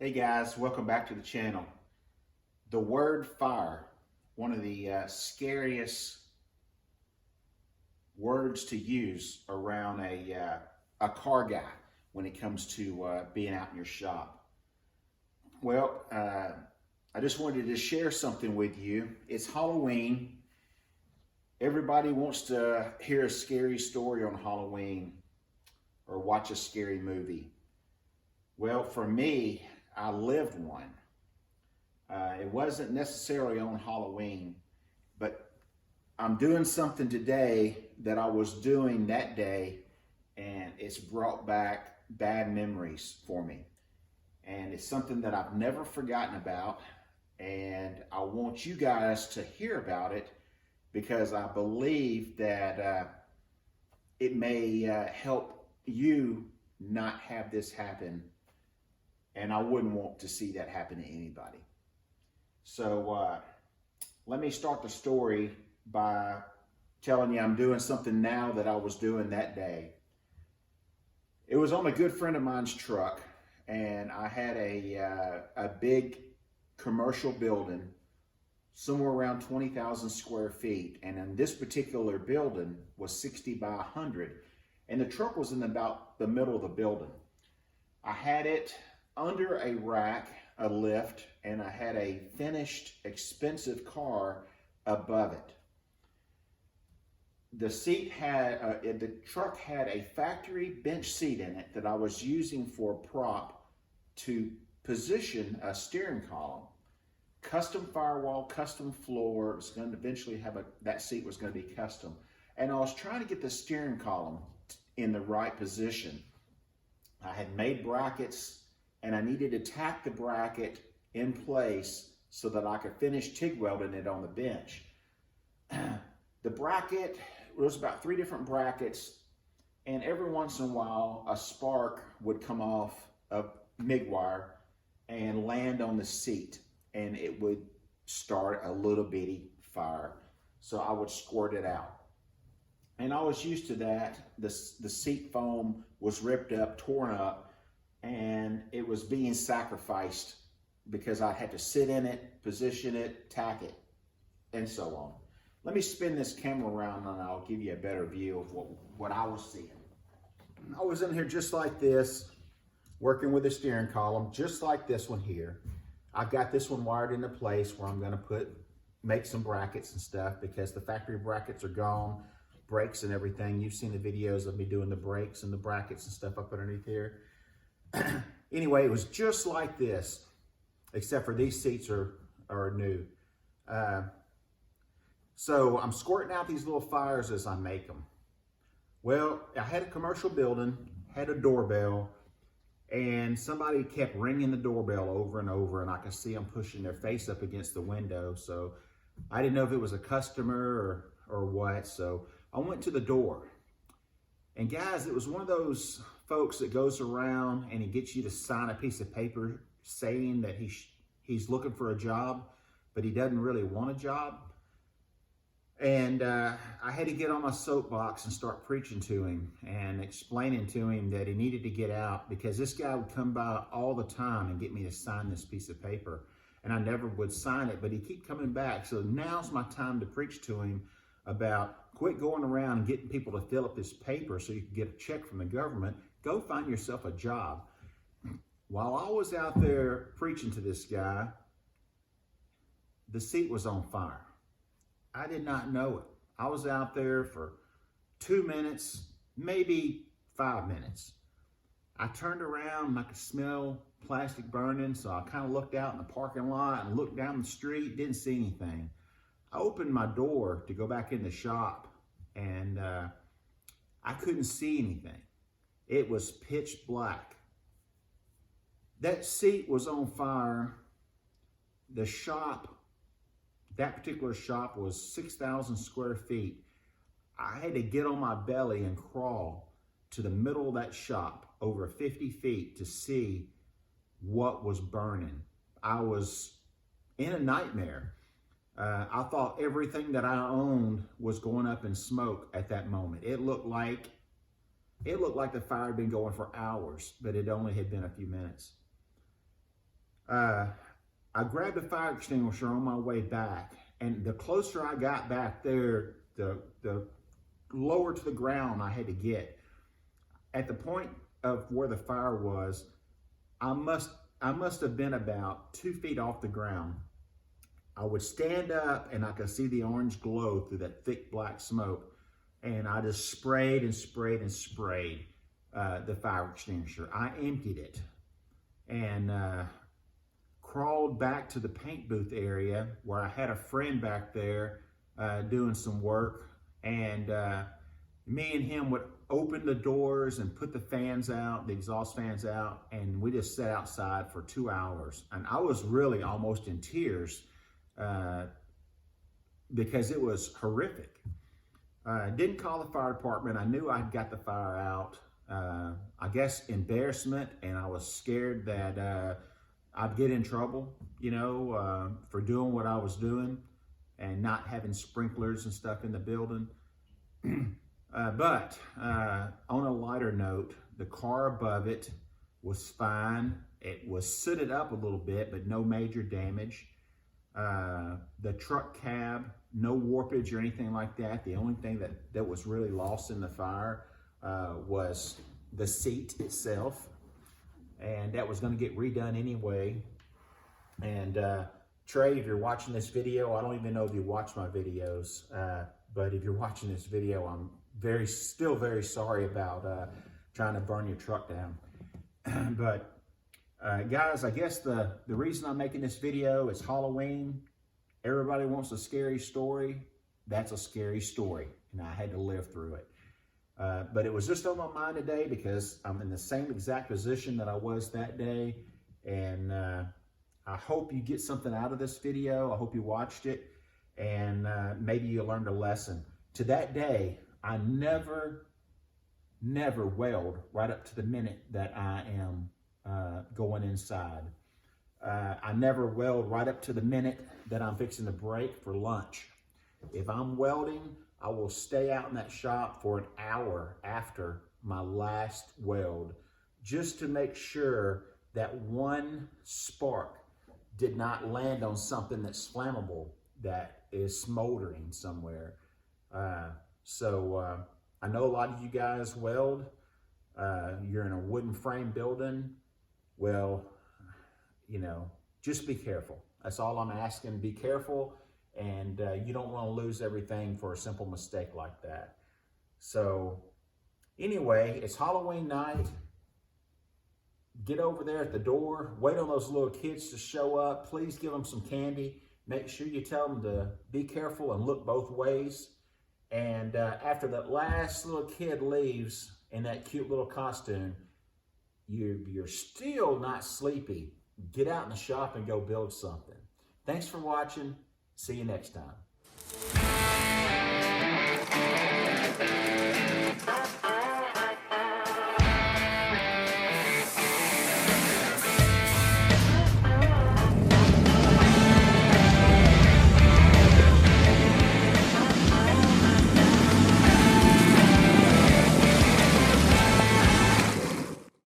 Hey guys, welcome back to the channel. The word fire, one of the scariest words to use around a car guy when it comes to being out in your shop. Well, I just wanted to share something with you. It's Halloween. Everybody wants to hear a scary story on Halloween or watch a scary movie. Well, for me, I lived one. It wasn't necessarily on Halloween, but I'm doing something today that I was doing that day, and it's brought back bad memories for me. And it's something that I've never forgotten about, and I want you guys to hear about it because I believe that it may help you not have this happen, and I wouldn't want to see that happen to anybody. So let me start the story by telling you I'm doing something now that I was doing that day. It was on a good friend of mine's truck, and I had a big commercial building, somewhere around 20,000 square feet. And in this particular building was 60 by 100. And the truck was in about the middle of the building. I had it under a rack, a lift, and I had a finished, expensive car above it. The truck had a factory bench seat in it that I was using for a prop to position a steering column. Custom firewall, custom floor. It's going to eventually have that seat was going to be custom. And I was trying to get the steering column in the right position. I had made brackets, and I needed to tack the bracket in place so that I could finish TIG welding it on the bench. The bracket was about 3 different brackets, and every once in a while a spark would come off of MIG wire and land on the seat, and it would start a little bitty fire. So I would squirt it out. And I was used to that. The seat foam was ripped up, torn up, and it was being sacrificed because I had to sit in it, position it, tack it, and so on. Let me spin this camera around and I'll give you a better view of what I was seeing. I was in here just like this, working with the steering column, just like this one here. I've got this one wired into place where I'm gonna make some brackets and stuff because the factory brackets are gone, brakes and everything. You've seen the videos of me doing the brakes and the brackets and stuff up underneath here. Anyway, it was just like this, except for these seats are new. So I'm squirting out these little fires as I make them. Well, I had a commercial building, had a doorbell, and somebody kept ringing the doorbell over and over, and I could see them pushing their face up against the window. So I didn't know if it was a customer or what, so I went to the door. And guys, it was one of those folks that goes around and he gets you to sign a piece of paper saying that he's looking for a job, but he doesn't really want a job. And I had to get on my soapbox and start preaching to him and explaining to him that he needed to get out because this guy would come by all the time and get me to sign this piece of paper. And I never would sign it, but he'd keep coming back. So now's my time to preach to him about quit going around and getting people to fill up this paper so you can get a check from the government. Go find yourself a job. While I was out there preaching to this guy, the seat was on fire. I did not know it. I was out there for 2 minutes, maybe 5 minutes. I turned around and I could smell plastic burning, so I kind of looked out in the parking lot and looked down the street, didn't see anything. I opened my door to go back in the shop, and I couldn't see anything. It was pitch black. That seat was on fire. The shop, that particular shop, was 6,000 square feet. I had to get on my belly and crawl to the middle of that shop, over 50 feet, to see what was burning. I was in a nightmare. I thought everything that I owned was going up in smoke at that moment. It looked like the fire had been going for hours, but it only had been a few minutes. I grabbed a fire extinguisher on my way back, and the closer I got back there, the lower to the ground I had to get. At the point of where the fire was, I must have been about 2 feet off the ground. I would stand up and I could see the orange glow through that thick black smoke. And I just sprayed and sprayed and sprayed the fire extinguisher. I emptied it and crawled back to the paint booth area where I had a friend back there doing some work. And me and him would open the doors and put the fans out, the exhaust fans out, and we just sat outside for 2 hours. And I was really almost in tears because it was horrific. Didn't call the fire department. I knew I'd got the fire out. I guess embarrassment, and I was scared that I'd get in trouble, you know, for doing what I was doing and not having sprinklers and stuff in the building. But on a lighter note, the car above it was fine. It was sooted up a little bit, but no major damage. The truck cab, no warpage or anything like that. The only thing that was really lost in the fire was the seat itself. And that was going to get redone anyway. And Trey, if you're watching this video, I don't even know if you watch my videos, but if you're watching this video, I'm still very sorry about trying to burn your truck down. But guys, I guess the reason I'm making this video is Halloween. Everybody wants a scary story. That's a scary story, and I had to live through it. But it was just on my mind today because I'm in the same exact position that I was that day. And I hope you get something out of this video. I hope you watched it, and maybe you learned a lesson. To that day, I never weld right up to the minute that I am going inside. I never weld right up to the minute that I'm fixing to break for lunch. If I'm welding, I will stay out in that shop for an hour after my last weld, just to make sure that one spark did not land on something that's flammable, that is smoldering somewhere. So I know a lot of you guys weld. You're in a wooden frame building. Well, you know, just be careful. That's all I'm asking. Be careful, and you don't want to lose everything for a simple mistake like that. So anyway, it's Halloween night. Get over there at the door. Wait on those little kids to show up. Please give them some candy. Make sure you tell them to be careful and look both ways. And after that last little kid leaves in that cute little costume, you're still not sleepy. Get out in the shop and go build something. Thanks for watching. See you next time.